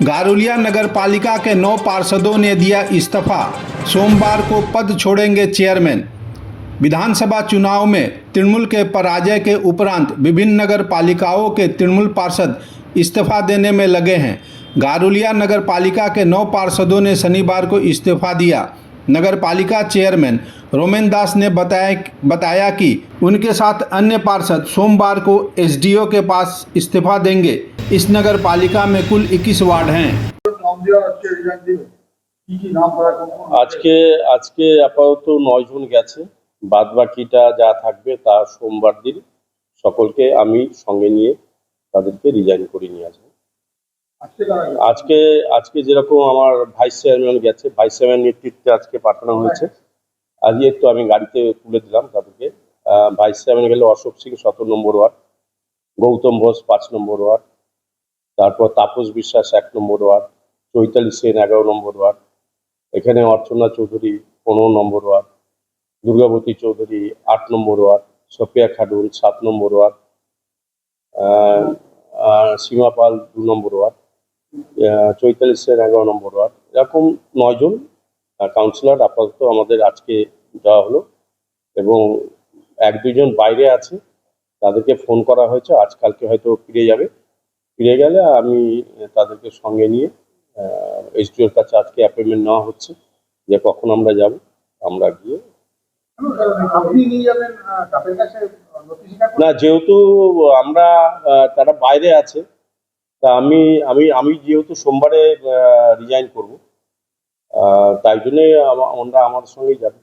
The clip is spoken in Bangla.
गारुलिया नगर पालिका के 9 पार्षदों ने दिया इस्तीफा। सोमवार को पद छोड़ेंगे चेयरमैन। विधानसभा चुनाव में तृणमूल के पराजय के उपरांत विभिन्न नगर पालिकाओं के तृणमूल पार्षद इस्तीफा देने में लगे हैं। गारुलिया नगर पालिका के 9 पार्षदों ने शनिवार को इस्तीफा दिया। नगर पालिका चेयरमैन रोमेन दास ने बताया कि उनके साथ अन्य पार्षद सोमवार को एसडीओ के पास इस्तीफा देंगे। इस नगर पालिका में कुल 21 वार्ड हैं। আজকে আপাতত 9 জন গেছে, বাদ বাকিটা যা থাকবে তা সোমবার দিন সকলকে আমি সঙ্গে নিয়ে তাদেরকে রিজাইন করে নিয়ে আসবো। আজকে যেরকম আমার ভাইস চেয়ারম্যান গেছে, ভাইস চেয়ারম্যান নেতৃত্বে আজকে পাঠানো হয়েছে। আজকে একটু আমি গাড়িতে তুলে দিলাম তাদেরকে। ভাইস চেয়ারম্যান গেলে অশোক সিং 17 নম্বর ওয়ার্ড, গৌতম ঘোষ 5 নম্বর ওয়ার্ড, তারপর তাপস বিশ্বাস 1 নম্বর ওয়ার্ড, চৈতালি সেন 11 নম্বর ওয়ার্ড, এখানে অর্চনা চৌধুরী 15 নম্বর ওয়ার্ড, দুর্গাবতী চৌধুরী 8 নম্বর ওয়ার্ড, সফিয়া খাডুল 7 নম্বর ওয়ার্ড, সীমা পাল 2 নম্বর ওয়ার্ড, চৈতালি সেন 11 নম্বর ওয়ার্ড। এরকম 9 জন কাউন্সিলর আপাতত আমাদের আজকে দেওয়া হলো এবং 1-2 জন বাইরে আছে, তাদেরকে ফোন করা হয়েছে, আজকালকে হয়তো ফিরে যাবে। ফিরে গেলে আমি তাদেরকে সঙ্গে নিয়ে এসডিওর কাছে আজকে অ্যাপয়েন্টমেন্ট নেওয়া হচ্ছে যে কখন আমরা যাব। আমরা গিয়ে না, যেহেতু আমরা তারা বাইরে আছে, তা আমি যেহেতু সোমবারে রিজাইন করব, তাই জন্যে ওনারা আমার সঙ্গেই যাবে।